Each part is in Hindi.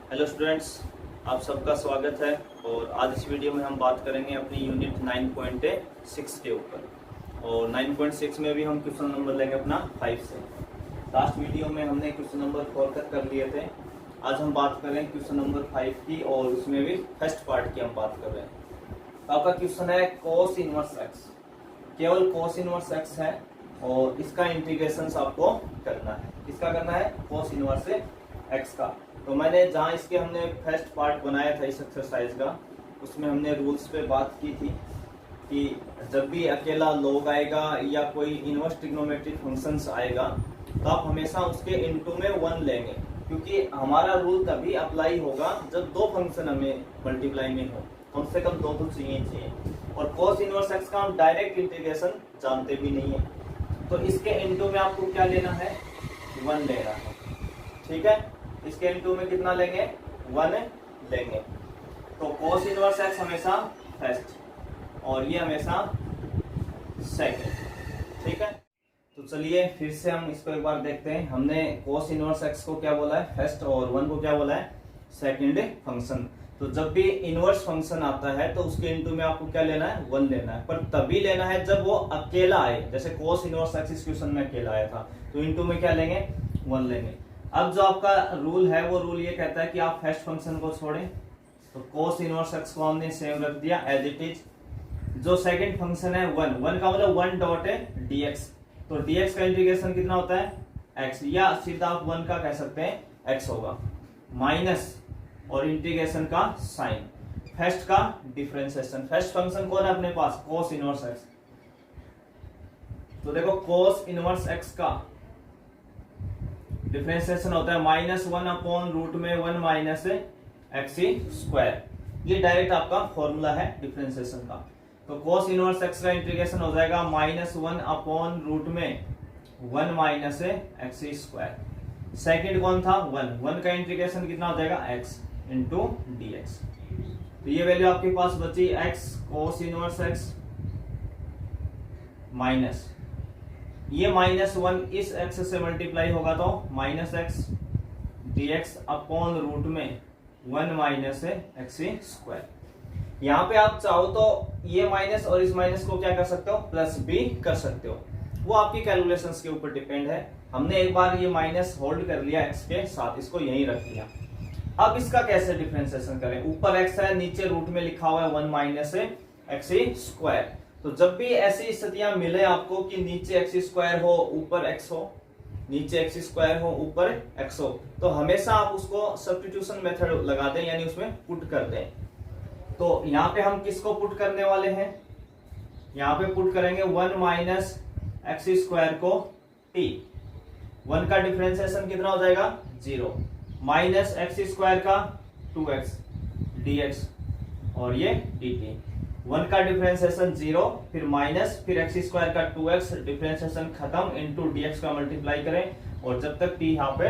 हेलो स्टूडेंट्स, आप सबका स्वागत है। और आज इस वीडियो में हम बात करेंगे अपनी यूनिट 9.6 के ऊपर। और 9.6 में भी हम क्वेश्चन नंबर लेंगे अपना 5 से। लास्ट वीडियो में हमने क्वेश्चन नंबर 4 तक कर लिए थे। आज हम बात करें क्वेश्चन नंबर 5 की, और उसमें भी फर्स्ट पार्ट की हम बात कर रहे हैं। तो आपका क्वेश्चन है कोस इनवर्स एक्स। केवल कोस इनवर्स एक्स है और इसका इंटीग्रेशन आपको करना है। किसका करना है? कोस इनवर्स एक्स का। तो मैंने जहाँ इसके हमने फर्स्ट पार्ट बनाया था इस एक्सरसाइज का, उसमें हमने रूल्स पे बात की थी कि जब भी अकेला लॉग आएगा या कोई इनवर्स ट्रिग्नोमेट्रिक फंक्शंस आएगा तो आप हमेशा उसके इनटू में 1 लेंगे, क्योंकि हमारा रूल तभी अप्लाई होगा जब दो फंक्शन हमें मल्टीप्लाई में हो, कम से कम दो तो चाहिए। और कोस इनवर्स एक्स का हम डायरेक्ट इंटीग्रेशन जानते भी नहीं है, तो इसके इनटू में आपको क्या लेना है? 1 लेना है। ठीक है, इसके इनटू में कितना लेंगे? 1 लेंगे। तो कोस इनवर्स एक्स हमेशा फर्स्ट और ये हमेशा सेकंड। ठीक है, तो चलिए फिर से हम इसको एक बार देखते हैं। हमने कोस इनवर्स एक्स को क्या बोला है? फर्स्ट, और 1 को क्या बोला है? Second function. तो जब भी इनवर्स फंक्शन आता है तो उसके इनटू में आपको क्या लेना है? 1 लेना है, पर तभी लेना है जब वो अकेला आए। जैसे कोस इनवर्स एक्स इस क्वेश्चन में अकेला आया था, तो इनटू में क्या लेंगे? 1 लेंगे। अब जो आपका रूल है वो रूल ये कहता है कि आप फर्स्ट फंक्शन को छोड़ें, तो कोस इनवर्स एक्स को हमने सेम रख दिया एज इट इज। जो सेकंड फंक्शन है 1 का मतलब 1 डॉट dx, तो dx का इंटीग्रेशन कितना होता है? x, या सीधा आप 1 का कह सकते हैं x होगा, माइनस और इंटीग्रेशन का साइन, फर्स्ट का डिफरेंशिएशन। फर्स्ट फंक्शन कौन है अपने पास? Cos inverse x. तो देखो कोस इनवर्स एक्स का डिफरेंशिएशन होता है -1 अपॉन रूट में 1 माइनस एक्स स्क्वायर। ये डायरेक्ट आपका फॉर्मूला है डिफरेंशिएशन का। तो कोस इनवर्स एक्स का इंटीग्रेशन हो जाएगा -1 अपॉन रूट में 1 माइनस एक्स स्क्वायर। सेकेंड कौन था? 1 का इंटीग्रेशन कितना हो जाएगा? x into d x. तो ये वैल्यू आपके पास बची x कोस इनवर्स एक्स माइनस ये -1 इस x से मल्टीप्लाई होगा तो -x dx अपॉन रूट में 1 माइनस एक्स स्क्वायर। यहाँ पे आप चाहो तो ये माइनस और इस माइनस को क्या कर सकते हो? प्लस भी कर सकते हो, वो आपकी कैलकुलेशंस के ऊपर डिपेंड है। हमने एक बार ये माइनस होल्ड कर लिया x के साथ, इसको यहीं रख दिया। अब इसका कैसे डिफरेंशिएशन करें? ऊपर x है, नीचे रूट में लिखा हुआ है 1 माइनस एक्स स्क्वायर। तो जब भी ऐसी स्थितियां मिले आपको कि नीचे एक्स स्क्वायर हो ऊपर एक्स हो, नीचे एक्स स्क्वायर हो ऊपर एक्स हो, तो हमेशा आप उसको सब्स्टिट्यूशन मेथड लगा दें, यानी उसमें पुट कर दें। तो यहाँ पे हम किसको पुट करने वाले हैं? यहाँ पे पुट करेंगे 1 माइनस एक्स स्क्वायर को t। 1 का डिफरेंशिएशन कितना हो जाएगा? 0 माइनस एक्स स्क्वायर का 2x dx और ये dt। 1 का डिफरेंशिएशन 0, फिर माइनस, फिर एक्स स्क्वायर का 2x, डिफरेंशिएशन खत्म, इंटू dx का मल्टीप्लाई करें और जब तक t यहाँ पे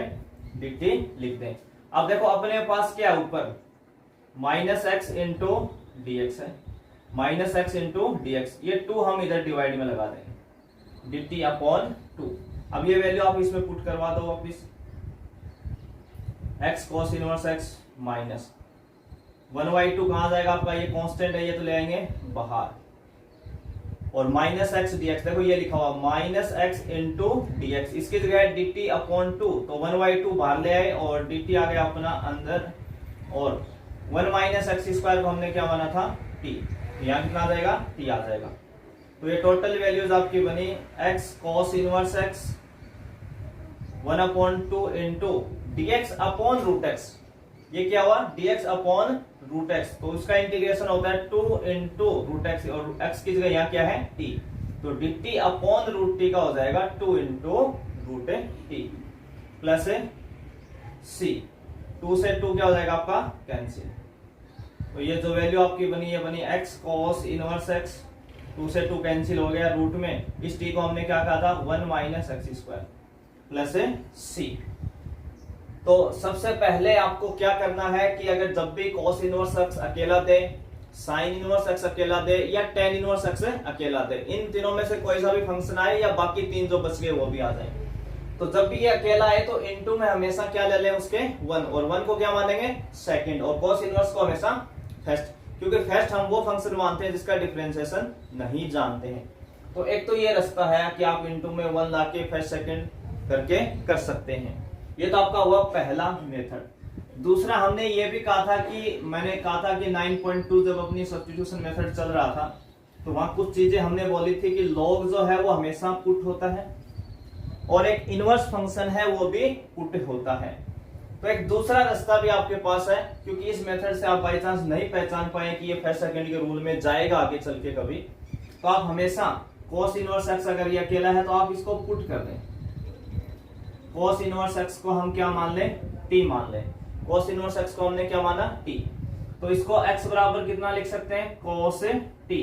dt लिख दें। अब देखो अपने पास क्या है ऊपर? -x इंटू dx है, -x इंटू dx। ये 2 हम इधर डिवाइड में लगा देंगे, dt अपॉन 2। अब ये वैल्यू आप इसमें पुट करवा दो वापिस। x cos inverse x minus 1/2 कहां जाएगा आपका? ये कांस्टेंट है, ये तो ले आएंगे बाहर, और -x dx। देखो ये लिखा हुआ -x इंटू dx, इसकी जगह है dt अपॉन 2, तो 1/2 बाहर ले आए और dt आ गया अपना अंदर, और 1 माइनस एक्स स्क्वायर को हमने क्या माना था? t। यहाँ कितना आ जाएगा? t आ जाएगा। तो ये टोटल वैल्यूज आपकी बनी x cos inverse x 1/2 into dx upon root x। ये क्या हुआ? dx upon root x। तो उसका इंटीग्रेशन होता है 2 इंटू रूट x, और x की जगह यहाँ क्या है? t। तो dt अपॉन रूट t का हो जाएगा 2 into root t plus c। 2 से 2 क्या हो जाएगा आपका? कैंसिल। तो ये जो वैल्यू आपकी बनी, ये बनी x cos इनवर्स x। 2 से 2 कैंसिल हो गया, रूट में इस t को हमने क्या कहा था? 1 minus x square plus c। तो सबसे पहले आपको क्या करना है कि अगर जब भी cos इनवर्स x अकेला दे, sin इनवर्स x अकेला दे, या tan इनवर्स x अकेला दे, इन तीनों में से कोई सा भी फंक्शन आए या बाकी 3 जो बच गए वो भी आ जाए, तो जब भी ये अकेला है तो इनटू में हमेशा क्या ले लें उसके 1, और 1 को क्या मानेंगे सेकंड, और cos इनवर्स को हमेशा फर्स्ट, क्योंकि फर्स्ट हम वो फंक्शन मानते हैं जिसका डिफरेंशिएशन नहीं जानते हैं। तो एक तो ये रास्ता है कि आप इनटू में 1 लाके फर्स्ट सेकंड करके कर सकते हैं। ये तो आपका हुआ पहला मेथड। दूसरा हमने ये भी कहा था कि मैंने कहा था कि 9.2 जब अपनी सब्स्टिट्यूशन मेथड चल रहा था तो वहां कुछ चीजें हमने बोली थी कि लॉग जो है वो हमेशा पुट होता है और एक इनवर्स फंक्शन है वो भी पुट होता है। तो एक दूसरा रास्ता भी आपके पास है, क्योंकि इस मेथड से आप बाई चांस नहीं पहचान पाए कि ये फर्स्ट सेकंड के रूल में जाएगा आगे चल के कभी, तो आप हमेशा cos इनवर्स x अगर ये अकेला है तो आप इसको पुट कर दें। cos इनवर्स x को हम क्या मान लें, t मान लें। cos इनवर्स x को हमने क्या माना, t। तो इसको x बराबर कितना लिख सकते हैं, cos t।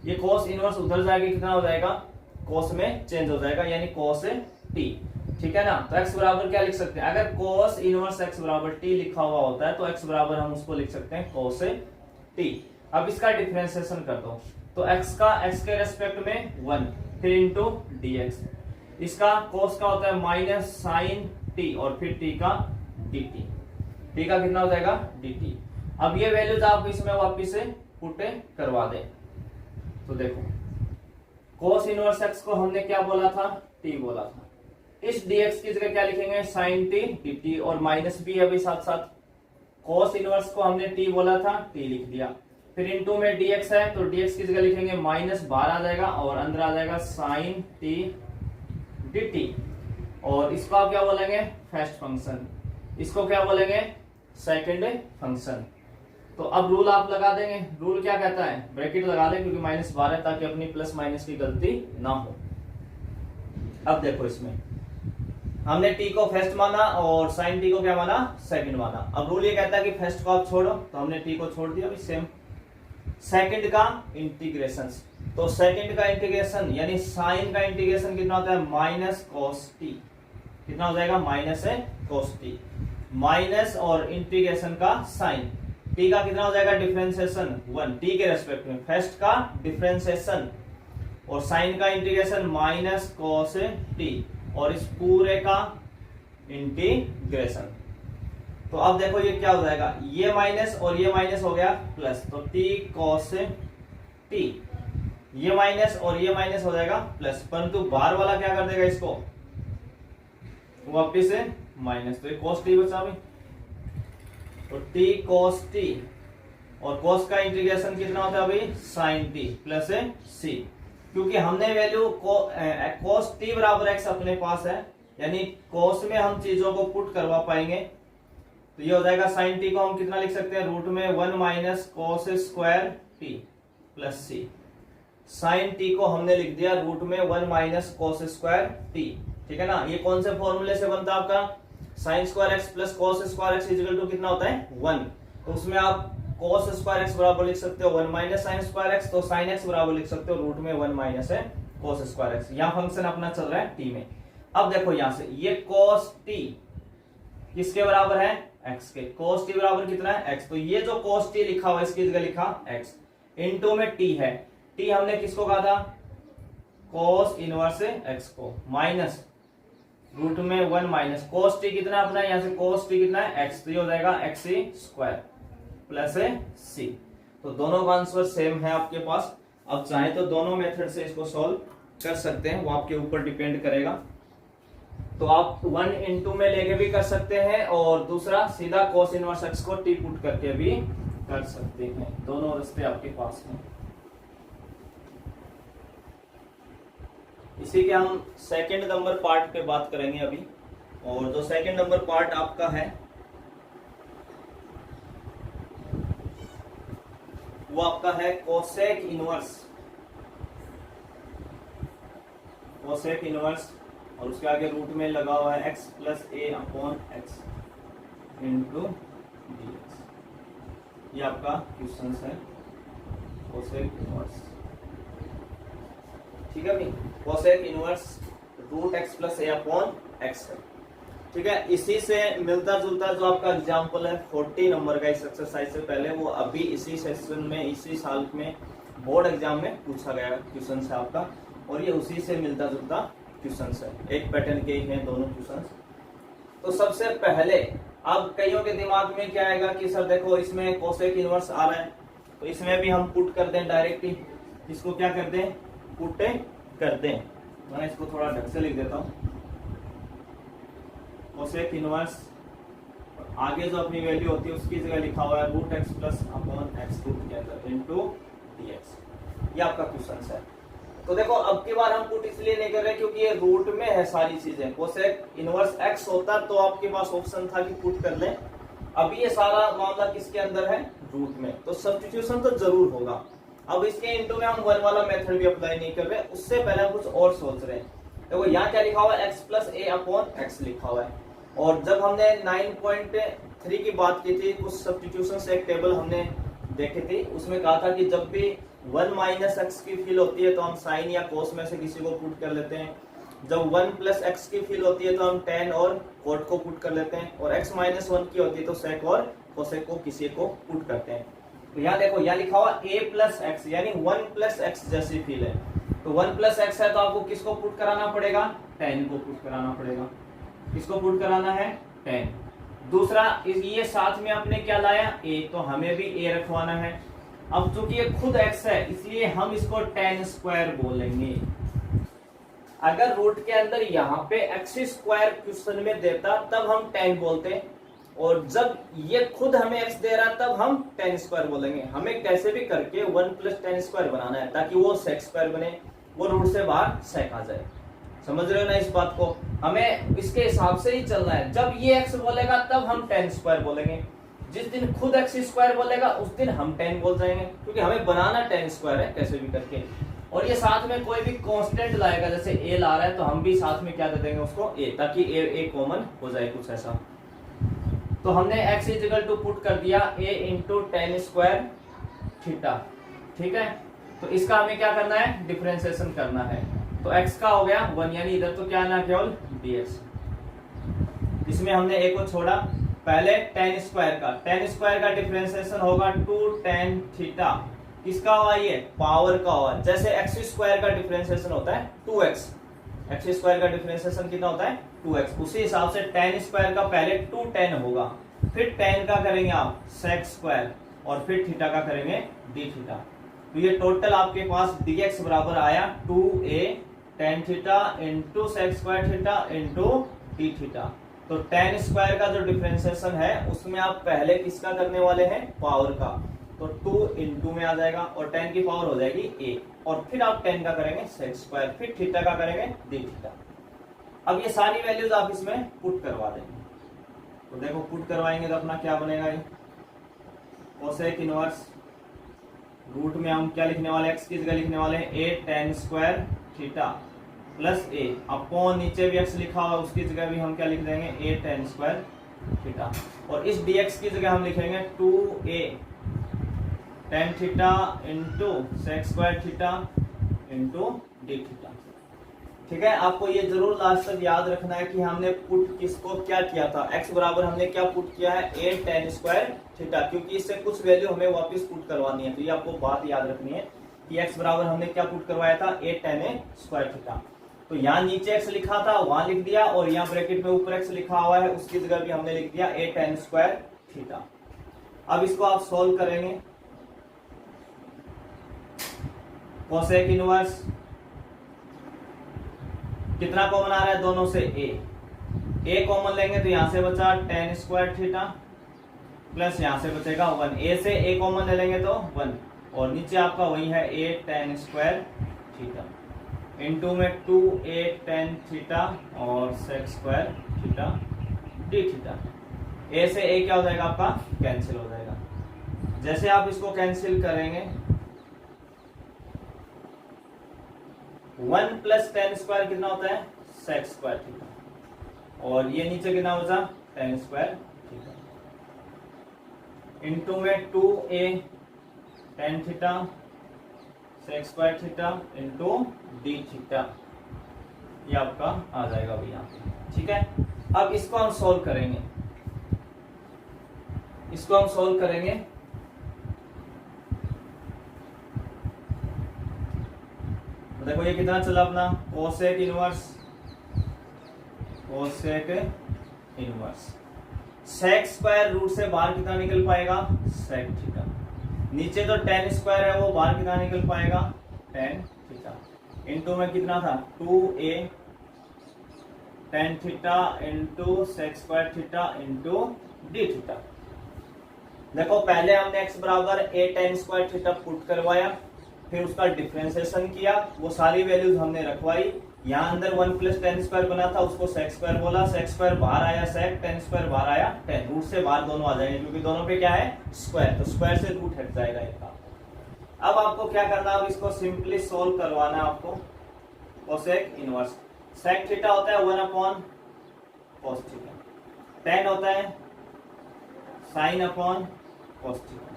ये cos इनवर्स उधर जाएगा, कितना हो जाएगा, cos में चेंज हो जाएगा, यानी cos t। ठीक है ना। तो x बराबर क्या लिख सकते हैं, अगर cos इनवर्स x बराबर t लिखा हुआ होता है तो x बराबर हम उसको लिख सकते हैं cos t। अब इसका डिफरेंशिएशन कर दो, तो x का x के रेस्पेक्ट में 1, फिर इंटू dx। इसका cos का होता है माइनस साइन t और फिर t का dt। t का कितना हो जाएगा, dt। अब ये वैल्यूज आप इसमें वापिस से पुट करवा दें। तो देखो cos इनवर्स x को हमने क्या बोला था, t बोला था। इस dx की जगह क्या लिखेंगे, sin t dt, और माइनस भी है अभी साथ साथ। cos इनवर्स को हमने t बोला था, t लिख दिया। फिर इनटू में dx है तो dx की जगह लिखेंगे माइनस 12 आ जाएगा और अंदर आ जाएगा sin t dt। और इसको आप क्या बोलेंगे, फर्स्ट फंक्शन, इसको क्या बोलेंगे, सेकंड फंक्शन। तो अब रूल आप लगा देंगे। रूल क्या कहता है, ब्रैकेट लगा दें क्योंकि माइनस 12 ताकि अपनी प्लस माइनस की गलती ना हो। अब देखो इसमें हमने t को फर्स्ट माना और sin t को क्या माना, सेकंड माना। अब रूल ये कहता है कि फर्स्ट को आप छोड़ो, तो हमने t को छोड़ दिया अभी सेम। सेकंड का इंटीग्रेशन, तो सेकंड का इंटीग्रेशन यानी sin का इंटीग्रेशन कितना होता है, माइनस cos t। कितना हो जाएगा, माइनस है cos t, माइनस और इंटीग्रेशन का sin t का कितना हो जाएगा, डिफरेंशिएशन 1 t के रेस्पेक्ट में, फर्स्ट का डिफरेंशिएशन, और साइन का इंटीग्रेशन माइनस cos t, और इस पूरे का इंटीग्रेशन। तो अब देखो ये क्या हो जाएगा, ये माइनस और ये माइनस हो गया प्लस, तो t cos t, ये माइनस और ये माइनस हो जाएगा प्लस, परंतु बाहर वाला क्या कर देगा, इसको वापिस से माइनस, तो ये cos t बचा भी। तो t cos t, और cos का इंटीग्रेशन कितना होता है अभी, sin t प्लस c। क्योंकि हमने वैल्यू cos t बराबर x अपने पास है, यानी cos में हम चीजों को पुट करवा पाएंगे। तो ये हो जाएगा sin t को हम कितना लिख सकते हैं, रूट में 1 minus cos square t plus c। sin t को हमने लिख दिया रूट में 1 माइनस cos स्क्वायर t। ठीक है ना। ये कौन से फॉर्मूले से बनता है आपका, sin square x plus cos square x equal to कितना होता है, 1। तो उसमें आप cos स्क्वायर x बराबर लिख सकते हो 1 माइनस साइन स्क्वायर x, तो sin x बराबर लिख सकते हो रूट में 1 माइनस है cos स्क्वायर x। यहाँ फंक्शन अपना चल रहा है t में। अब देखो यहाँ से ये cos t किसके बराबर है, x के। cos t बराबर कितना है, x। तो ये जो cos t लिखा हुआ है इसकी जगह लिखा x, इनटू में t है। t हमने किसको कहा था, cos इनवर्स x को, माइनस रूट में 1 माइनस cos t कितना अपना है, यहाँ से cos t कितना है, x। तो ये हो जाएगा x स्क्वायर प्लस c। तो दोनों का आंसर सेम है आपके पास। अब चाहे तो दोनों मेथड से इसको सॉल्व कर सकते हैं, वो आपके ऊपर डिपेंड करेगा। तो आप 1 इंटू में लेके भी कर सकते हैं, और दूसरा सीधा cos इनवर्स x को t पुट करके भी कर सकते हैं। दोनों रास्ते आपके पास हैं। इसी के हम सेकंड नंबर पार्ट पे बात करेंगे अभी, और जो सेकंड नंबर पार्ट आपका है वो आपका है कोसेक इनवर्स। कोसेक इनवर्स, और उसके आगे रूट में लगा हुआ है x plus a upon x into dx। ये आपका क्वेश्चन है कोसेक इनवर्स। ठीक है भाई, cosec inverse root x plus a upon x है। ठीक है, इसी से मिलता जुलता जो आपका एग्जाम्पल है 40 नंबर का इस एक्सरसाइज से पहले, वो अभी इसी सेशन में इसी साल में बोर्ड एग्जाम में पूछा गया क्वेश्चन है आपका, और ये उसी से मिलता जुलता क्वेश्चंस है, एक पैटर्न के ही हैं दोनों क्वेश्चंस। तो सबसे पहले अब कईयों के दिमाग में क्या आएगा कि सर देखो इसमें कोसेक इनवर्स आ रहा है, तो इसमें भी हम पुट कर दें डायरेक्ट ही, इसको क्या कर दें, पुट कर दें। मैं इसको थोड़ा ढंग से लिख देता हूं, कोसेक इनवर्स आगे जो अपनी वैल्यू होती है उसकी जगह लिखा हुआ है root x plus upon x to together into dx. ये आपका क्वेश्चन है। तो देखो अब की बार हम पुट इसलिए नहीं कर रहे क्योंकि ये रूट में है सारी चीजें। कोसेक इनवर्स एक्स होता तो आपके पास ऑप्शन था कि पुट कर लें, अभी ये सारा मामला किसके अंदर है, रूट में, तो सब्स्टिट्यूशन तो जरूर होगा। अब इसके इनटू में हम वन वाला मेथड भी अप्लाई नहीं कर रहे, उससे पहले हम कुछ और सोच रहे हैं। देखो यहाँ क्या लिखा हुआ है, एक्स प्लस ए अपॉन एक्स लिखा हुआ है। और जब हमने 9.3 की बात की थी, कुछ सब्स्टिट्यूशन से एक टेबल हमने देखी थी, उसमें कहा था कि जब भी 1 माइनस एक्स की फील होती है तो हम साइन या कोस में से किसी को पुट कर लेते हैं। जब 1 प्लस एक्स की फील होती है तो हम टेन और कोट को पुट कर लेते हैं, और x माइनस 1 की होती है तो सेक और कोसेक को किसी को पुट करते हैं। तो यहाँ देखो यहाँ लिखा हुआ a प्लस एक्स, यानी 1 प्लस एक्स जैसी फील है। तो 1 प्लस एक्स है तो आपको किसको पुट कराना पड़ेगा, 10 को पुट कराना पड़ेगा। किसको पुट कराना है, 10। दूसरा ये साथ में आपने क्या लाया, a, तो हमें भी a रखवाना है। अब चूंकि ये खुद x है इसलिए हम इसको 10 स्क्वायर बोलेंगे। अगर रूट के अंदर यहाँ पे एक्स स्क्वायर क्वेश्चन में देता तब हम 10 बोलते, और जब ये खुद हमें x दे रहा तब हम 10 स्क्वायर बोलेंगे। हमें कैसे भी करके 1 प्लस 10 स्क्वायर बनाना है ताकि वो सेक स्क्वायर बने, वो रूट से बाहर सेक आ जाए। समझ रहे हो ना इस बात को, हमें इसके हिसाब से ही चलना है। जब ये x बोलेगा तब हम 10 स्क्वायर बोलेंगे, जिस दिन खुद एक्स स्क्वायर बोलेगा उस दिन हम 10 बोल जाएंगे, क्योंकि हमें बनाना 10 स्क्वायर है कैसे भी करके। और ये साथ में कोई भी कांस्टेंट लाएगा, जैसे a ला रहा है तो हम भी साथ में क्या दे देंगे उसको a, ताकि a कॉमन हो जाए कुछ ऐसा। तो हमने x इक्वल टू पुट कर दिया a इंटू 10 स्क्वायर थीटा, ठीक है। तो इसका हमें क्या करना है, डिफरेंशिएशन करना है। तो x का हो गया 1, यानी इधर तो क्या आना केवल dx। इसमें हमने a को छोड़ा, पहले 10 स्क्वायर का डिफरेंशिएशन होगा 2 tan थीटा। किसका हुआ, ये पावर का हुआ। जैसे एक्स स्क्वायर का डिफरेंशिएशन होता है 2x, एक्स स्क्वायर का डिफरेंशिएशन कितना होता है 2x, उसी हिसाब से tan स्क्वायर का पहले 2 tan होगा, फिर tan का करेंगे आप sec स्क्वायर, और फिर थीटा का करेंगे d थीटा। तो ये टोटल आपके पास dx बराबर आया 2a tan theta into sec square theta into d theta. तो tan स्क्वायर का जो डिफरेंशिएशन है उसमें आप पहले किसका करने वाले हैं, पावर का, तो 2 इंटू में आ जाएगा, और tan की पावर हो जाएगी a, और फिर आप tan का करेंगे sec स्क्वायर, फिर थीटा का करेंगे d थीटा। अब ये सारी वैल्यूज आप इसमें पुट करवा देंगे। तो देखो पुट करवाएंगे तो अपना क्या बनेगा, ये कोसेक इनवर्स रूट में हम क्या लिखने वाले, x की जगह लिखने वाले हैं a tan square theta plus a upon, नीचे भी x लिखा हुआ उसकी जगह भी हम क्या लिख देंगे a tan स्क्वायर थीटा, और इस dx की जगह हम लिखेंगे 2a tan theta into sec square theta into d theta. ठीक है, आपको ये जरूर लास्ट तक याद रखना है कि हमने पुट किसको क्या किया था। x बराबर हमने क्या पुट किया है, a tan स्क्वायर थीटा, क्योंकि इससे कुछ वैल्यू हमें वापस पुट करवानी है। तो ये आपको बात याद रखनी है कि x बराबर हमने क्या पुट करवाया था, a tan स्क्वायर थीटा। तो यहाँ नीचे x लिखा था वहां लिख दिया, और यहाँ ब्रैकेट में ऊपर x लिखा हुआ है उसकी जगह भी हमने लिख दिया a tan स्क्वायर थीटा। अब इसको आप सोल्व करेंगे, कोसेक इनवर्स कितना कॉमन आ रहा है दोनों से, a कॉमन लेंगे तो यहां से बचा tan स्क्वायर थीटा प्लस यहां से बचेगा 1, a से a कॉमन ले लेंगे तो 1, और नीचे आपका वही है a tan square theta into में 2a tan थीटा और sec square theta d theta. a से a क्या हो जाएगा आपका, कैंसिल हो जाएगा। जैसे आप इसको कैंसिल करेंगे 1 प्लस tan स्क्वायर कितना होता है, sec स्क्वायर थीटा, और ये नीचे कितना बचा tan स्क्वायर थीटा इंटू में 2a tan theta sec square theta into d theta. ये आपका आ जाएगा अभी यहाँ पे। ठीक है, अब इसको हम सोल्व करेंगे, इसको हम सोल्व करेंगे। देखो ये कितना चला अपना, cosec inverse cosec inverse. Sec square root से बाहर कितना निकल पाएगा, सेक थीटा। नीचे जो टेन स्क्वायर है वो बाहर कितना निकल पाएगा, टेन थीटा। इनटू में कितना था 2a tan theta into sec square theta into d theta. देखो पहले हमने x बराबर a tan square theta put करवाया, फिर उसका डिफरेंशिएशन किया, वो सारी वैल्यूज हमने रखवाई। यहाँ अंदर 1 प्लस टेन स्क्वायर बना था, उसको सेक स्क्वायर बोला, सेक स्क्वायर बाहर आया सेक, टेन स्क्वायर बाहर आया टेन। रूट से बाहर दोनों आ जाएंगे क्योंकि दोनों पे क्या है, स्क्वायर, तो स्क्वायर से रूट हट जाएगा इनका। अब आपको क्या करना है, अब इसको सिंपली सोल्व करवाना है आपको। कोसेक इनवर्स सेक थीटा होता है 1 अपॉन कोस थीटा, टेन होता है sine upon cos theta,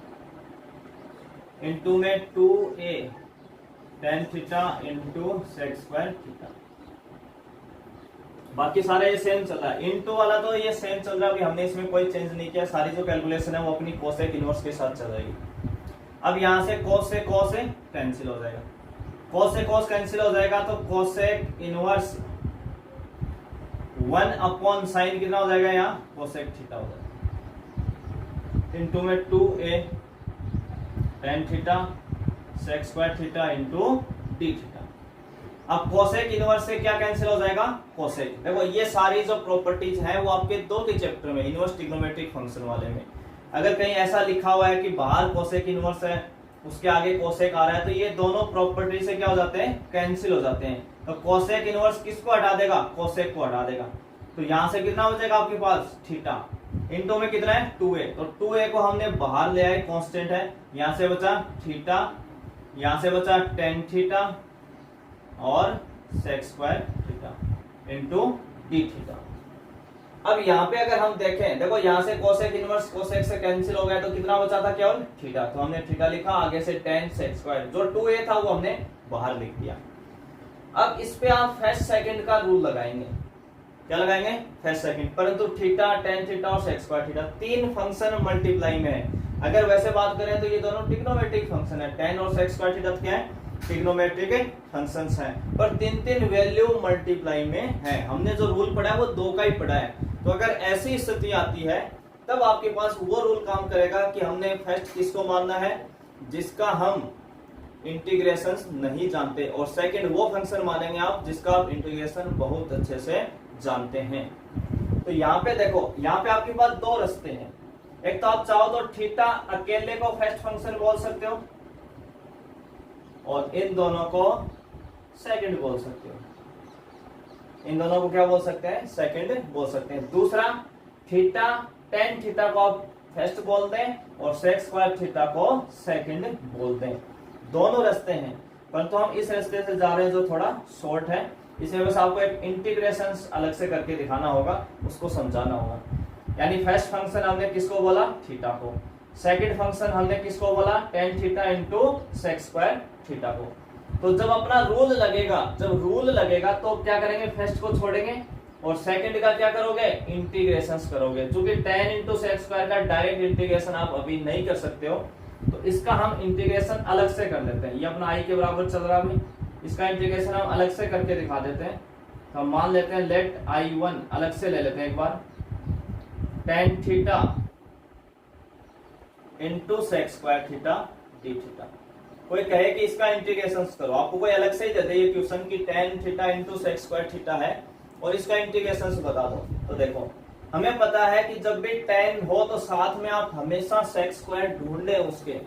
into में 2a tan theta into sec square theta. बाकी सारे ये सेम चल रहा है। इंटू वाला तो ये सेम चल रहा है, अभी हमने इसमें कोई चेंज नहीं किया, सारी जो कैलकुलेशन है वो अपनी कोसेक इनवर्स के साथ चल रही। अब यहां से कोस कैंसिल हो जाएगा, कोस से कोस कैंसिल हो जाएगा, तो कोसेक इनवर्स 1 अपॉन साइन कितना हो जाएगा, यहाँ कोसेक थीटा हो जाएगा, इंटू में 2a tan theta sec square theta into d theta. अब कोसेक इनवर्स से क्या कैंसिल हो जाएगा, कोसेक। देखो ये सारी जो प्रॉपर्टीज हैं वो आपके 2 के चैप्टर में, इनवर्स ट्रिग्नोमेट्रिक फंक्शन वाले में, अगर कहीं ऐसा लिखा हुआ है कि बाहर कोसेक इनवर्स है उसके आगे कोसेक आ रहा है, तो ये दोनों प्रॉपर्टी से क्या हो जाते हैं, कैंसिल हो जाते हैं। तो कोसेक इनवर्स किसको हटा देगा, कोसेक को हटा देगा। तो यहां से कितना हो जाएगा आपके पास, थीटा, इंटू में कितना है 2a, तो 2a को हमने बाहर ले आए, कांस्टेंट है, यहां से बचा थीटा, यहां से बचा टेन थीटा और sec square theta into d theta. अब यहाँ पे अगर हम देखें, देखो यहाँ से कोसेक इनवर्स कोसेक से कैंसिल हो गया, तो कितना बचा था केवल थीटा, तो हमने थीटा लिखा, आगे से टेन सेक स्क्वायर, जो 2a था वो हमने बाहर लिख दिया। अब इस पे आप फर्स्ट सेकंड का रूल लगाएंगे, क्या लगाएंगे, फर्स्ट सेकंड, परंतु थीटा टेन थीटा और सेक स्क्वायर थीटा तीन फंक्शन मल्टीप्लाई में है। अगर वैसे बात करें तो ये दोनों ट्रिग्नोमेट्रिक फंक्शन है, टेन और सेक स्क्वायर थीटा क्या है, ट्रिग्नोमेट्रिक फंक्शंस हैं, पर तीन तीन वैल्यू मल्टीप्लाई में है। हमने जो रूल पढ़ा है वो 2 का ही पढ़ा है। तो अगर ऐसी स्थिति आती है तब आपके पास वो रूल काम करेगा कि हमने फर्स्ट किसको मानना है, जिसका हम इंटीग्रेशन नहीं जानते, और सेकंड वो फंक्शन मानेंगे आप जिसका आप इंटीग्रेशन बहुत अच्छे से जानते हैं। तो यहाँ पे देखो, यहाँ पे आपके पास 2 रास्ते हैं। एक तो आप चाहो तो थीटा अकेले को फर्स्ट फंक्शन बोल सकते हो और इन दोनों को सेकंड बोल सकते हो, इन दोनों को क्या बोल सकते हैं, सेकंड बोल सकते हैं। दूसरा, थीटा टेन थीटा को आप फर्स्ट बोल दें और सेक स्क्वायर थीटा को सेकंड बोल दें। दोनों रास्ते हैं, परंतु हम इस रास्ते से जा रहे हैं जो थोड़ा शॉर्ट है, इसमें बस आपको एक इंटीग्रेशन अलग से करके दिखाना होगा, उसको समझाना होगा। यानी फर्स्ट फंक्शन हमने किसको बोला, थीटा को, सेकंड फंक्शन हमने किसको बोला, tan theta into sec square theta को। तो जब अपना रूल लगेगा, जब रूल लगेगा तो क्या करेंगे, फर्स्ट को छोड़ेंगे और सेकंड का क्या करोगे, इंटीग्रेशन करोगे। क्योंकि टेन इंटू सेक स्क्वायर का डायरेक्ट इंटीग्रेशन आप अभी नहीं कर सकते हो, तो इसका हम इंटीग्रेशन अलग से कर लेते हैं। ये अपना आई के बराबर चल रहा है, इसका इंटीग्रेशन हम अलग से करके दिखा देते हैं। तो हम मान लेते हैं लेट I1 अलग से ले लेते हैं एक बार, tan theta into sec square theta d theta. कोई कहे कि इसका इंटीग्रेशन करो, आपको कोई अलग से ही दे दे ये क्वेश्चन की tan theta into sec square theta है और इसका इंटीग्रेशन बता दो, तो देखो हमें पता है कि जब भी टेन हो तो साथ में आप हमेशा सेक स्क्वायर ढूंढ लें उसके।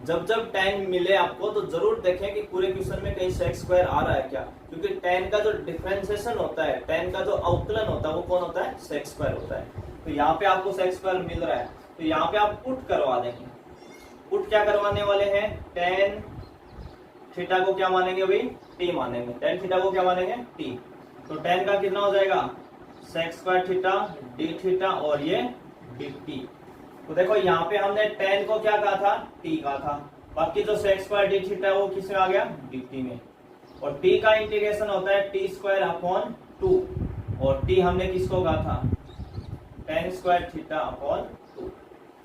जब जब टेन मिले आपको तो जरूर देखें कि पूरे क्वेश्चन में कहीं सेक स्क्वायर आ रहा है क्या, क्योंकि टेन का जो डिफरेंशिएशन होता है, टेन का जो अवकलन होता है वो कौन होता है, सेक स्क्वायर होता है। तो यहाँ पे आपको सेक स्क्वायर मिल रहा है, तो यहाँ पे आप पुट करवा देंगे। पुट क्या करवाने वाले हैं, टेन थीटा को क्या मानेंगे अभी, टी मानेंगे, टेन थीटा को क्या मानेंगे, टी। तो टेन का कितना हो जाएगा, sec square theta d theta और ये डी टी। तो देखो यहाँ पे हमने टेन को क्या कहा था, टी कहा था, बाकी जो सेक स्क्वायर डी थीटा वो किस में आ गया, डी टी में। और टी का इंटीग्रेशन होता है टी स्क्वायर अपॉन 2, और टी हमने किसको कहा था, ten square theta upon 2।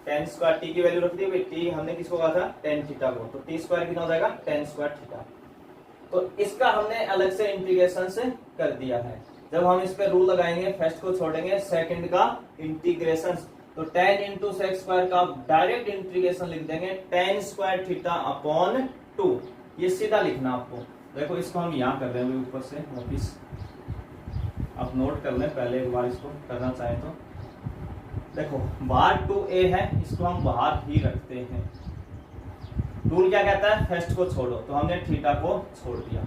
Ten square T की वैल्यू रख दी, टी हमने किसको कहा था, टेन थीटा को, तो टी स्क्वायर कितना हो जाएगा, टेन स्क्वायर थीटा। तो इसका हमने अलग से इंटीग्रेशन से कर दिया है। जब हम इस पे रूल लगाएंगे, फर्स्ट को छोड़ेंगे, सेकंड का इंटीग्रेशन, तो tan इंटू सेक स्क्वायर का डायरेक्ट इंटीग्रेशन लिख देंगे tan स्क्वायर थीटा अपॉन 2। ये सीधा लिखना आपको। देखो इसको हम यहाँ कर रहे हैं ऊपर से वापिस, आप नोट कर लें पहले एक बार इसको करना चाहें तो। देखो बाहर 2a है, इसको हम बाहर ही रखते हैं। रूल क्या कहता है, फर्स्ट को छोड़ो, तो हमने थीटा को छोड़ दिया।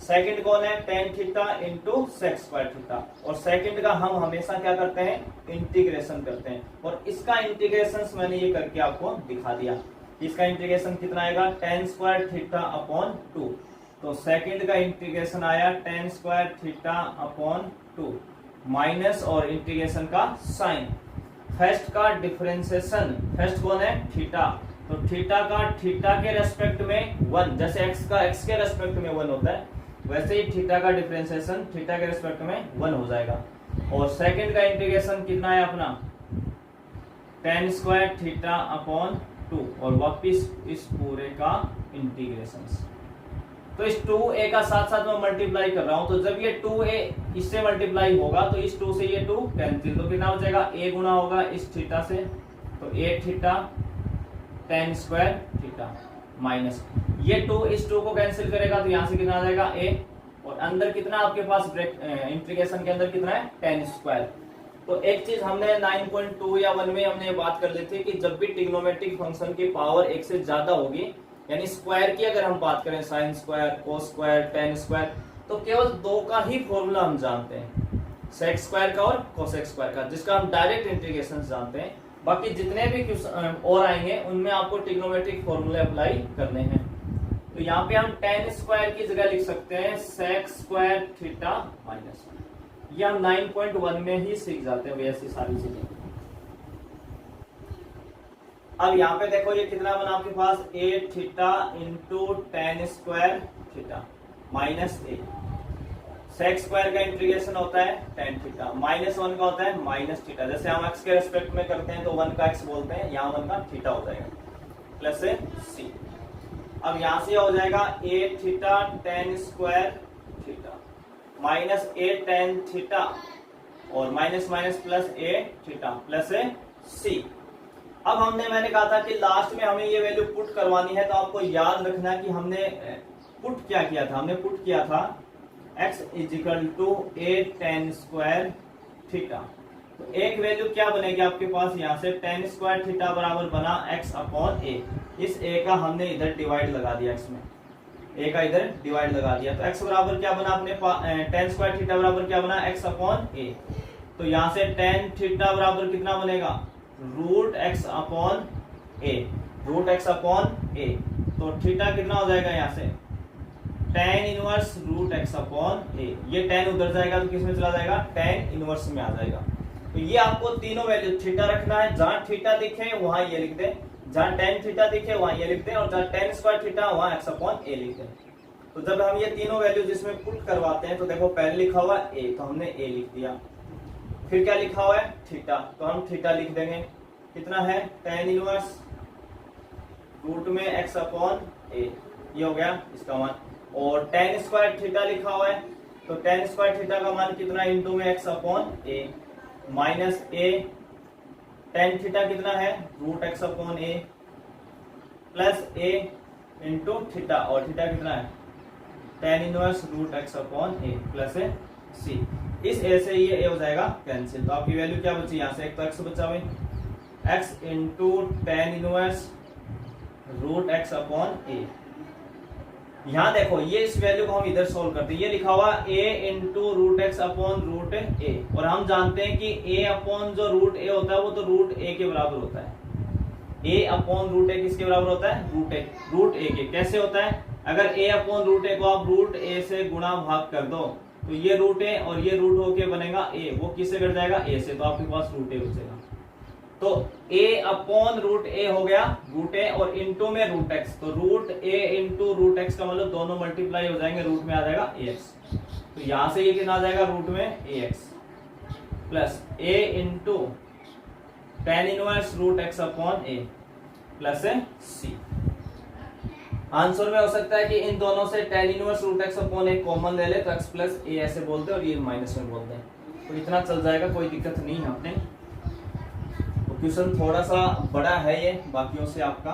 सेकंड कौन है, tan theta into sec square theta, और सेकंड का हम हमेशा क्या करते हैं, इंटीग्रेशन करते हैं। और इसका इंटीग्रेशन मैंने ये करके आपको दिखा दिया। इसका इंटीग्रेशन कितना आएगा, tan स्क्वायर थीटा अपॉन 2। तो सेकंड का इंटीग्रेशन आया tan square theta upon 2 minus और इंटीग्रेशन का साइन। फर्स्ट का डिफरेंशिएशन, फर्स्ट कौन है, थीटा, तो थीटा का थीटा के रेस्पेक्ट में 1, जैसे एक्स का एक्स के रेस्पेक्ट में 1 होता है, वैसे ही थीटा का डिफरेंशिएशन थीटा के रेस्पेक्ट में 1 हो जाएगा। और सेकंड का इंटीग्रेशन कितना है अपना, tan स्क्वायर थीटा अपॉन 2, और वापिस इस पूरे का इंटीग्रेशन। तो इस 2a का साथ साथ मैं मल्टीप्लाई कर रहा हूं, तो जब ये 2a इससे मल्टीप्लाई होगा तो इस 2 से ये 2 कैंसिल, तो कितना हो जाएगा, a गुना होगा इस थीटा से, तो a theta tan square theta minus ये 2 इस 2 को कैंसिल करेगा, तो यहां से कितना आ जाएगा a, और अंदर कितना आपके पास इंटीग्रेशन के अंदर कितना है, tan स्क्वायर। तो एक चीज हमने 9.2 या 1 में हमने ये बात कर ली थी कि जब भी ट्रिग्नोमेट्रिक फंक्शन की पावर 1 से ज्यादा होगी, यानी स्क्वायर की अगर हम बात करें, sine square, cos square, ten square, तो केवल 2 का ही फॉर्मूला हम जानते हैं, सेक स्क्वायर का और कोसेक स्क्वायर का, जिसका हम डायरेक्ट इंटीग्रेशन जानते हैं। बाकी जितने भी और आएंगे उनमें आपको ट्रिग्नोमेट्रिक फॉर्मूले अप्लाई करने हैं। तो यहाँ पे हम tan स्क्वायर की जगह लिख सकते हैं सेक स्क्वायर थीटा माइनस, ये हम 9.1 में ही सीख जाते हैं वैसी सारी चीजें। अब यहाँ पे देखो ये कितना बना आपके पास, a theta into tan square theta minus a। Sec square का इंटीग्रेशन होता है tan थीटा, माइनस 1 का होता है माइनस थीटा। जैसे हम x के रेस्पेक्ट में करते हैं तो 1 का x बोलते हैं, यहाँ 1 का थीटा हो जाएगा, प्लस से c। अब यहाँ से हो जाएगा a theta tan square theta minus a tan theta, और minus minus plus a theta plus c। अब मैंने कहा था कि लास्ट में हमें ये वैल्यू पुट करवानी है, तो आपको याद रखना कि हमने पुट क्या किया था, हमने पुट किया था x is equal to a tan square theta. तो एक वैल्यू क्या बनेगी आपके पास, यहाँ से tan स्क्वायर थीटा बराबर बना x अपॉन a। इस a का हमने इधर डिवाइड लगा दिया, x में a का इधर डिवाइड लगा दिया, तो x बराबर क्या बना अपने tan स्क्वायर थीटा बराबर क्या बना, x अपॉन a। तो यहाँ से tan थीटा बराबर कितना बनेगा, root x upon a, root x upon a. तो थीटा कितना हो जाएगा, यहाँ से tan inverse root x upon a, ये tan उधर जाएगा तो किस में चला जाएगा, tan इनवर्स में आ जाएगा। तो ये आपको तीनों वैल्यू थीटा रखना है, जहां थीटा दिखे वहां ये लिख दे, जहां tan थीटा दिखे वहां ये लिख दे, और जहां tan स्क्वायर थीटा वहां एक्स अपॉन ए लिख दे। तो जब हम ये तीनों वैल्यू जिसमें पुट करवाते हैं, तो देखो पहले लिखा हुआ ए, तो हमने ए लिख दिया, फिर क्या लिखा हुआ है थीटा, तो हम थीटा लिख देंगे, कितना है tan इनवर्स रूट में x अपॉन a, ये हो गया इसका मान। और tan स्क्वायर थीटा लिखा हुआ है, तो tan स्क्वायर थीटा का मान कितना, इंटू में x upon a minus a, tan theta कितना है, root x upon a plus a into theta, और थीटा कितना है tan inverse root x upon a plus c। इस a से ये a हो जाएगा कैंसिल, तो आपकी वैल्यू क्या बची, यहाँ से एक तो x बचा भाई, x into tan inverse root x upon a। यहाँ देखो ये इस वैल्यू को हम इधर सोल्व करते हैं, ये लिखा हुआ a into root x upon root a, और हम जानते हैं कि a अपॉन जो रूट a होता है वो तो रूट a के बराबर होता है। a अपॉन रूट a किसके बराबर होता है, रूट a के। कैसे होता है, अगर a अपॉन रूट a को आप रूट a से गुणा भाग कर दो, तो ये रूट a और ये रूट होके बनेगा a, वो किससे कट जाएगा, a से, तो आपके पास रूट a बचेगा। तो a अपॉन रूट a हो गया रूट a, और इंटू में रूट x, तो root a into root x का मतलब दोनों मल्टीप्लाई हो जाएंगे, रूट में आ जाएगा ax। तो यहां से ये कितना आ जाएगा, रूट में ax plus a into tan inverse root x upon a plus c। Answer में हो सकता है कि इन दोनों से tan inverse root x upon एक कॉमन ले ले तो x प्लस ए ऐसे बोलते हैं और ये माइनस में बोलते हैं, तो इतना चल जाएगा, कोई दिक्कत नहीं है अपने। तो क्वेश्चन थोड़ा सा बड़ा है ये बाकियों से आपका,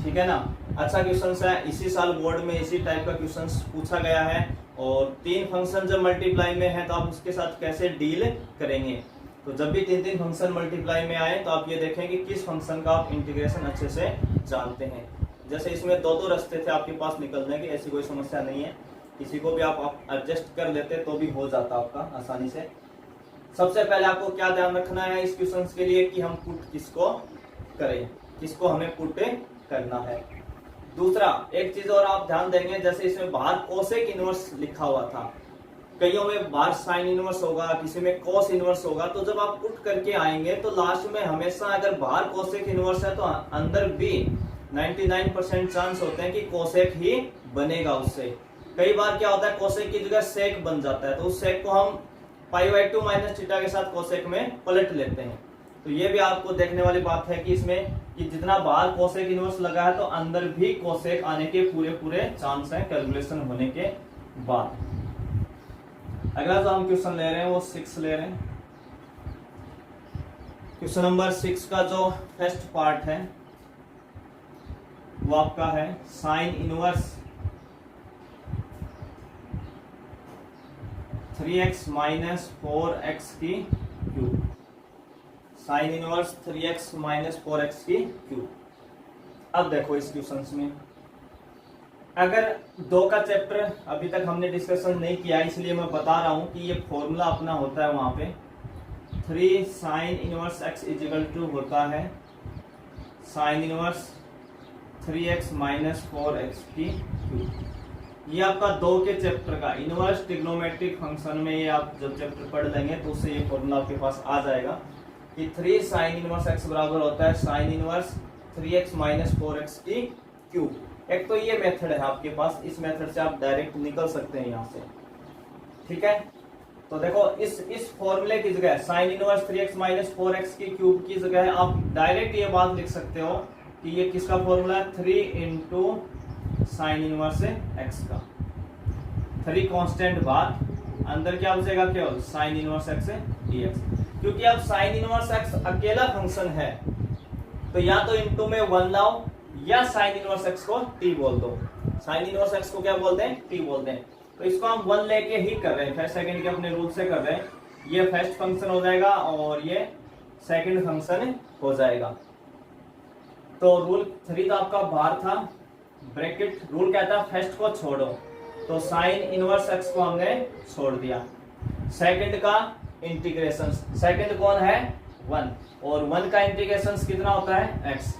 ठीक है ना। अच्छा क्वेश्चन है, इसी साल बोर्ड में इसी टाइप का क्वेश्चन पूछा गया है। और 3 फंक्शन जब मल्टीप्लाई में है तो आप उसके साथ कैसे डील करेंगे। तो जब भी 3 फंक्शन मल्टीप्लाई में आए तो आप ये देखें कि किस फंक्शन का आप इंटीग्रेशन अच्छे से जानते हैं। जैसे इसमें 2 रास्ते थे आपके पास निकलने के, ऐसी कोई समस्या नहीं है, किसी को भी आप एडजस्ट कर लेते तो भी हो जाता आपका आसानी से। सबसे पहले आपको क्या ध्यान रखना है इस क्वेश्चन के लिए कि हम पुट किसको करें, किसको हमें पुट करना है। दूसरा एक चीज और आप ध्यान देंगे, जैसे इसमें बाहर कोसेक इनवर्स लिखा हुआ था, कईयों में बाहर साइन इनवर्स होगा, किसी में कोस इनवर्स होगा। तो जब आप पुट करके आएंगे तो लास्ट में हमेशा अगर बाहर कोसेक इनवर्स है तो अंदर भी 99% चांस होते हैं कि कोसेक ही बनेगा उससे। कई बार क्या होता है कोसेक की जगह सेक बन जाता है, तो उस सेक को हम पाई/2 माइनस थीटा के साथ कोसेक में पलट लेते हैं। तो ये भी आपको देखने वाली बात है कि इसमें कि जितना बाहर कोसेक इनवर्स लगा है तो अंदर भी कोसेक आने के पूरे चांस हैं कैलकुलेशन होने के बाद। अगला जो हम क्वेश्चन ले रहे हैं वो 6 ले रहे हैं। क्वेश्चन नंबर 6 का जो फर्स्ट पार्ट है वो आपका है sine inverse 3x minus 4x की cube. Sine inverse 3x minus 4x की क्यूब। अब देखो इस क्वेश्चन में अगर 2 का चैप्टर अभी तक हमने डिस्कशन नहीं किया, इसलिए मैं बता रहा हूं कि ये फॉर्मूला अपना होता है वहां पे 3 sine inverse x equal to होता है sine inverse 3x minus 4x की क्यूब। ये आपका 2 के चैप्टर का इनवर्स ट्रिग्नोमेट्रिक फंक्शन में ये आप जब चैप्टर पढ़ लेंगे तो उससे ये फॉर्मूला आपके पास आ जाएगा कि 3 साइन इनवर्स x बराबर होता है sine inverse 3x minus 4x की क्यूब। एक तो ये मेथड है आपके पास, इस मेथड से आप डायरेक्ट निकल सकते हैं यहाँ से, ठीक है। तो देखो इस फॉर्मूले की जगह sine inverse 3x minus 4x की क्यूब की जगह आप डायरेक्ट ये बात लिख सकते हो कि ये किसका फॉर्मूला है 3 इंटू साइन इनवर्स x का। 3 कांस्टेंट बाद अंदर क्या बचेगा केवल साइन इनवर्स x dx। क्योंकि अब साइन इनवर्स x अकेला फंक्शन है तो या तो इंटू में 1 लाओ या साइन इनवर्स x को t बोल दो। साइन इनवर्स x को क्या बोलते हैं t बोलते हैं। तो इसको हम 1 लेके ही कर रहे हैं, फर्स्ट सेकंड के अपने रूल से कर रहे हैं। ये फर्स्ट फंक्शन हो जाएगा और ये सेकंड फंक्शन हो जाएगा। तो रूल 3 तो आपका बाहर था, ब्रैकेट रूल कहता है फर्स्ट को छोड़ो, तो साइन इनवर्स x को हमने छोड़ दिया। सेकंड का इंटीग्रेशन, सेकंड कौन है 1 और 1 का इंटीग्रेशन कितना होता है x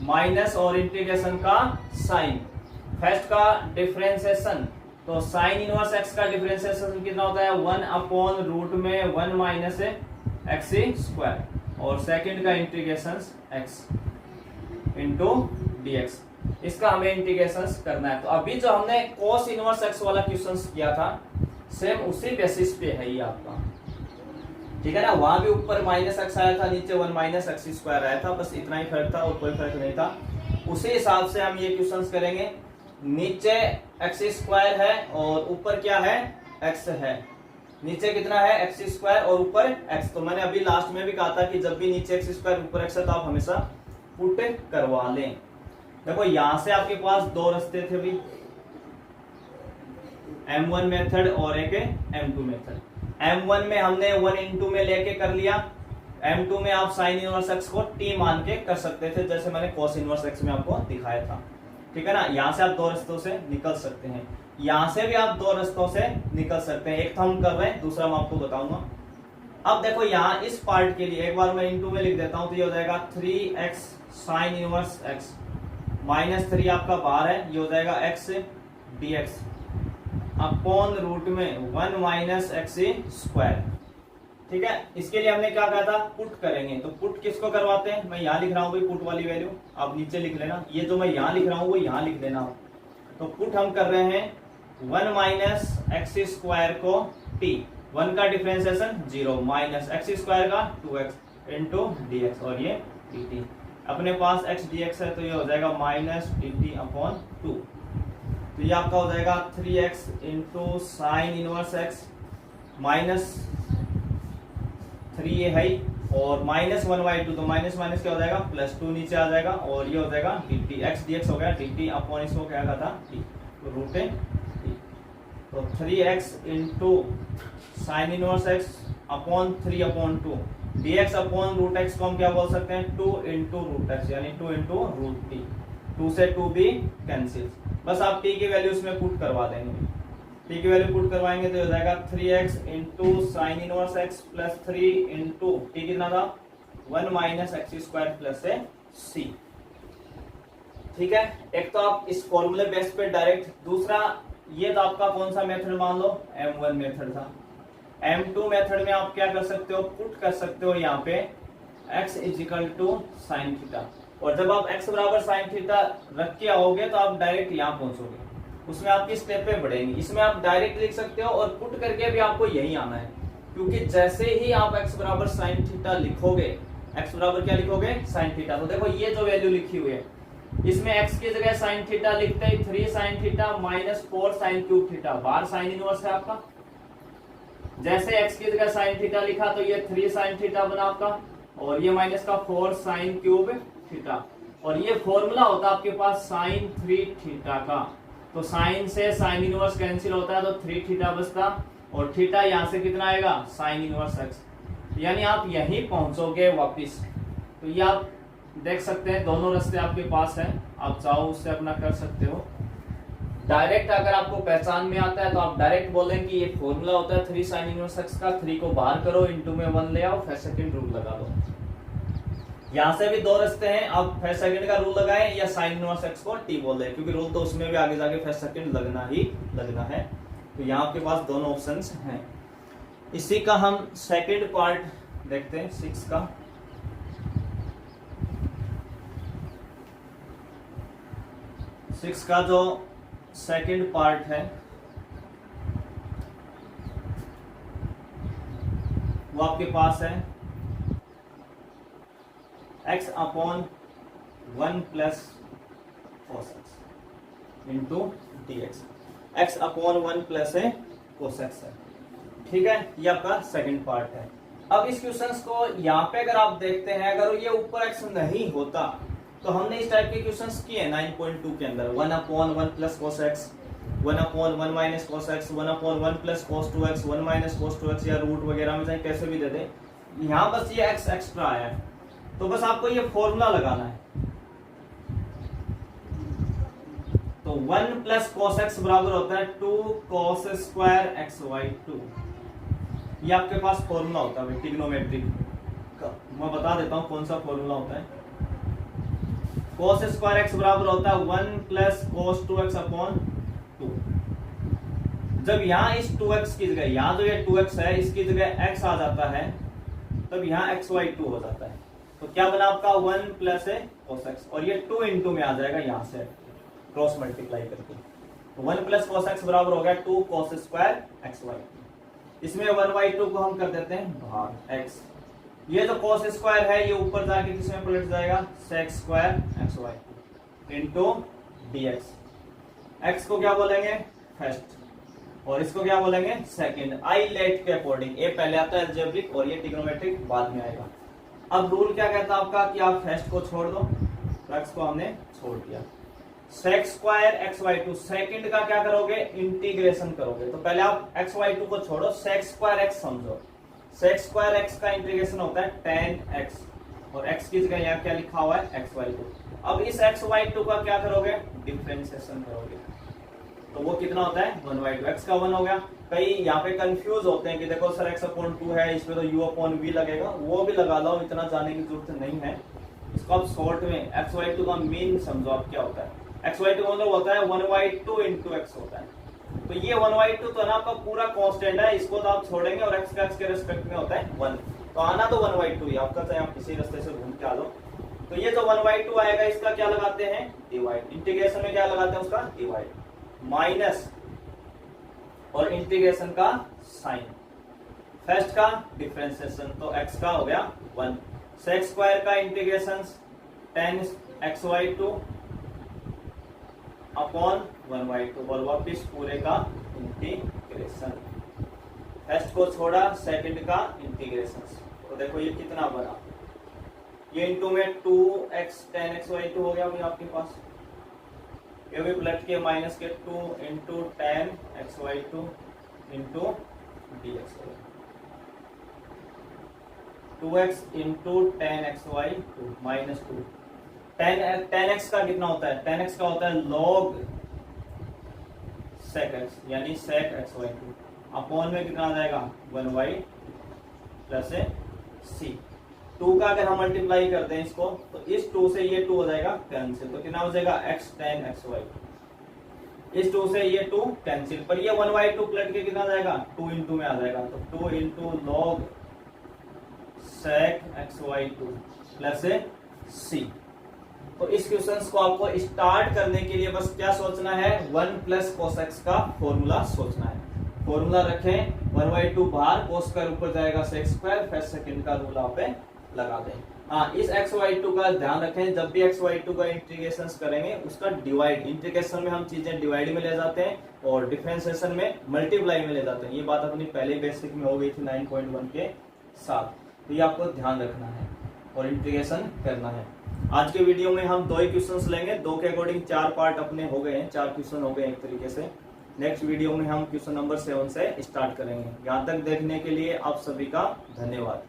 माइनस और इंटीग्रेशन का साइन। फर्स्ट का डिफरेंशिएशन, तो साइन इनवर्स x का डिफरेंशिएशन कितना होता है 1 अपॉन रूट में 1 माइनस एक्स स्क्वायर और सेकंड का इंटीग्रेशन x इंटू dx। इसका हमें इंटीग्रेशन करना है। तो अभी जो हमने cos इनवर्स x वाला क्वेश्चन किया था सेम उसी बेसिस पे है ये आपका, ठीक है ना। वहां भी ऊपर माइनस एक्स आया था, नीचे 1 माइनस एक्स स्क्वायर आया था, बस इतना ही फर्क था और कोई फर्क नहीं था। उसी हिसाब से हम ये क्वेश्चन करेंगे। नीचे एक्स स्क्वायर है और ऊपर क्या है एक्स है। नीचे कितना है एक्स स्क्वायर और ऊपर एक्स। तो मैंने अभी लास्ट में भी कहा था कि जब भी नीचे एक्स स्क्वायर ऊपर एक्स है तो आप हमेशा पुट करवा लें। देखो यहां से आपके पास 2 रास्ते थे भी, M1 मेथड और एक M2 मेथड। M1 में हमने 1 इंटू में लेके कर लिया, M2 में आप साइन इनवर्स x को t मान के कर सकते थे, जैसे मैंने cos इनवर्स x में आपको दिखाया था, ठीक है ना। यहां से आप 2 रास्तों से निकल सकते हैं, यहां से भी आप 2 रास्तों से निकल सकते हैं। एक तो हम कर रहे हैं, दूसरा मैं आपको बताऊंगा। अब देखो यहाँ इस पार्ट के लिए एक बार मैं इंटू में लिख देता हूं, तो ये हो जाएगा 3x sign inverse x minus 3 आपका बाहर है, ये हो जाएगा x dx अपॉन रूट में 1 माइनस एक्स स्क्वायर, ठीक है। इसके लिए हमने क्या कहा था पुट करेंगे। तो पुट किसको करवाते हैं, मैं यहाँ लिख रहा हूँ भाई पुट वाली वैल्यू, आप नीचे लिख लेना। ये जो मैं यहाँ लिख रहा हूँ वो यहाँ लिख देना। तो पुट हम कर रहे हैं 1 माइनस एक्स स्क्वायर को t, 1 का डिफरेंशिएशन 0 माइनस एक्स स्क्वायर का 2x इंटू dx और ये dt। अपने पास x dx है तो ये हो जाएगा माइनस dt अपॉन 2। तो ये आपका हो जाएगा 3x into sine inverse x minus 3 ये है और माइनस 1/2 तो माइनस माइनस क्या हो जाएगा प्लस 2 नीचे आ जाएगा और ये हो जाएगा dt x dx हो गया dt अपॉन इसको क्या था t तो रूट है t। तो 3x into sine inverse x upon 3 upon 2 dx upon root x को हम क्या बोल सकते हैं 2 इंटू रूट x यानी 2 इंटू रूट टी। 2 से 2 भी कैंसिल। बस आप t की वैल्यू इसमें पुट करवा देंगे। t की वैल्यू पुट करवाएंगे तो हो जाएगा 3x into sine inverse x plus 3 into t कितना था 1 minus x square plus c। ठीक है, एक तो आप इस फॉर्मूले बेस पे डायरेक्ट, दूसरा ये तो आपका कौन सा मेथड मान लो m1 मेथड था। m2 मेथड में आप क्या कर सकते हो पुट कर सकते हो यहाँ पे x equal to sine theta और जब आप x बराबर साइन थीटा रख के आओगे तो आप डायरेक्ट यहाँ पहुंचोगे, उसमें आपकी स्टेपें बढ़ेंगी। इसमें आप डायरेक्ट लिख सकते हो और पुट करके भी आपको यही आना है, क्योंकि जैसे ही आप x बराबर साइन थीटा लिखोगे, x बराबर क्या लिखोगे साइन थीटा, तो देखो ये जो वैल्यू लिखी हुई है इसमें x की जगह साइन थीटा लिखते हैं 3 sine theta minus 4 sine cube theta, बाहर साइन इनवर्स है आपका। जैसे x की जगह साइन थीटा लिखा तो ये 3 साइन थीटा बना आपका और ये माइनस का 4 साइन क्यूब थीटा और ये फॉर्मूला होता है आपके पास साइन 3 थीटा का। तो साइन से साइन इनवर्स कैंसिल होता है तो 3 थीटा बचता और थीटा यहाँ से कितना आएगा साइन इनवर्स x, यानी आप यहीं पहुंचोगे वापिस। तो ये आप देख सकते हैं दोनों रास्ते आपके पास है, आप चाहो उससे अपना कर सकते हो। डायरेक्ट अगर आपको पहचान में आता है तो आप डायरेक्ट बोलें कि ये फॉर्मूला होता है 3 साइन इनवर्स x का, 3 को बाहर करो इनटू में 1 ले आओ फिर सेकंड रूल लगा दो। यहाँ से भी दो रास्ते हैं, आप फर्स्ट सेकंड का रूल लगाएं या साइन इनवर्स x को t बोल दें, क्योंकि रूल तो उसमें भी आगे जाके फर्स्ट सेकंड लगना ही लगना है। तो यहाँ आपके पास दोनों ऑप्शंस हैं। इसी का हम सेकंड पार्ट देखते हैं 6 का। सिक्स का जो सेकंड पार्ट है वो आपके पास है x upon 1 plus cos x into d x, x upon 1 plus है कोस एक्स है। ठीक है, ये आपका सेकंड पार्ट है। अब इस क्वेश्चंस को यहाँ पे अगर आप देखते हैं, अगर ये ऊपर x नहीं होता तो हमने इस टाइप के क्वेश्चंस किए 9.2 के अंदर 1 upon 1 plus cos x, 1 upon 1 minus cos x, 1 upon 1 plus cos 2x, 1 minus cos 2x या रूट वगैरह में चाहे कैसे भी दे दे। यहाँ बस ये x एक्स्ट्रा आया है तो बस आपको ये फॉर्मूला लगाना है। तो 1 प्लस कोस एक्स बराबर होता है 2 कोस स्क्वायर एक्स वाई 2। ये आपके पास फॉर्मूला होता है ट्रिग्नोमेट्रिक का, मैं बता देता हूं कौन सा फॉर्मूला होता है। कोस स्क्वायर एक्स बराबर होता है 1 प्लस कोस 2x अपॉन 2। जब यहाँ इस 2x की जगह, यहाँ जो ये 2x है इसकी जगह x आ जाता है तब यहाँ x y 2 हो जाता है। तो क्या बना आपका 1 प्लस है कोस एक्स और ये 2 इंटू में आ जाएगा यहाँ से क्रॉस मल्टीप्लाई करके। तो 1 प्लस कोस एक्स बराबर हो गया 2 कोस स्क्वायर एक्स वाई। इसमें 1/2 को हम कर देते हैं भाग x। ये जो कोस स्क्वायर है ये ऊपर जाके किसमें पलट जाएगा sec square x y into d x. X को क्या बोलेंगे फर्स्ट और इसको क्या बोलेंगे सेकंड, आई लेट के अकॉर्डिंग। ये पहले आता है अलजेब्रिक और ये ट्रिग्नोमेट्रिक बाद में आएगा। अब रूल क्या कहता है आपका कि आप फर्स्ट को छोड़ दो, तो एक्स को हमने छोड़ दिया। Sec square x y 2, second का क्या करोगे इंटीग्रेशन करोगे। तो पहले आप एक्स वाई 2 को छोड़ो, सेक स्क्वायर एक्स समझो। सेक स्क्वायर एक्स का इंटीग्रेशन होता है tan x और x की जगह यहाँ क्या लिखा हुआ है एक्स वाई 2। अब इस एक्स वाई 2 का क्या करोगे डिफरेंशिएशन करोगे तो वो कितना होता है 1/2। x का 1 हो गया। कई यहाँ पे कंफ्यूज होते हैं कि देखो सर x अपॉन 2 है इसमें तो u अपॉन v लगेगा, वो भी लगा लो, इतना जाने की जरूरत नहीं है। इसको आप शॉर्ट में एक्स वाई 2 का मीन समझो आप क्या होता है। एक्स वाई 2 मतलब होता है 1/2 इंटू एक्स होता है। तो ये 1/2 तो ना आपका पूरा कांस्टेंट है, इसको तो आप छोड़ेंगे और x का x के रिस्पेक्ट में होता है 1। तो आना तो 1/2 ही आपका, चाहे आप किसी रास्ते से घूम के आ लो। तो ये जो 1/2 आएगा इसका क्या लगाते हैं डिवाइड, इंटीग्रेशन में क्या लगाते हैं उसका डिवाइड, माइनस और इंटीग्रेशन का साइन, फर्स्ट का डिफरेंशिएशन तो x का हो गया 1, सेक स्क्वायर का इंटीग्रेशन 10xy2 अपॉन 1/2 और वापिस पूरे का इंटीग्रेशन। फर्स्ट को छोड़ा, सेकंड का इंटीग्रेशन। तो देखो ये कितना बड़ा, ये इंटू में 2x 10xy2 हो गया अभी आपके पास, ये भी पलट के माइनस के 2 into 10xy2 into dxy, 2x into 10xy2 minus 2। 10x का कितना होता है, 10x का होता है log sec x यानी sec xy2 अपॉन में कितना आ जाएगा 1y प्लस c। 2 का अगर हम मल्टीप्लाई करते हैं इसको तो इस 2 से ये 2 हो जाएगा कैंसिल, तो कितना हो जाएगा x 10xy। इस 2 से ये 2 कैंसिल, पर ये 1/2 पलट के कितना आ जाएगा 2 इंटू में आ जाएगा, तो 2 into log sec xy2 plus c। तो इस क्वेश्चन को आपको स्टार्ट करने के लिए बस क्या सोचना है, 1 प्लस cos x का फॉर्मूला सोचना है। फॉर्मूला रखें, 1/2 बाहर, cos स्क्वायर ऊपर जाएगा sec स्क्वायर, फिर सेकंड का रूल आप पे लगा दें। हाँ, इस xy2 का ध्यान रखें, जब भी xy2 का इंटीग्रेशन करेंगे उसका डिवाइड, इंटीग्रेशन में हम चीजें डिवाइड में ले जाते हैं और डिफरेंशिएशन में मल्टीप्लाई में ले जाते हैं। ये बात अपनी पहले बेसिक में हो गई थी 9.1 के साथ, तो ये आपको ध्यान रखना है और इंटीग्रेशन करना है। आज के वीडियो में हम 2 ही क्वेश्चंस लेंगे, 2 के अकॉर्डिंग 4 पार्ट अपने हो गए हैं, 4 क्वेश्चन हो गए एक तरीके से। नेक्स्ट वीडियो में हम क्वेश्चन नंबर 7 से स्टार्ट करेंगे। यहाँ तक देखने के लिए आप सभी का धन्यवाद।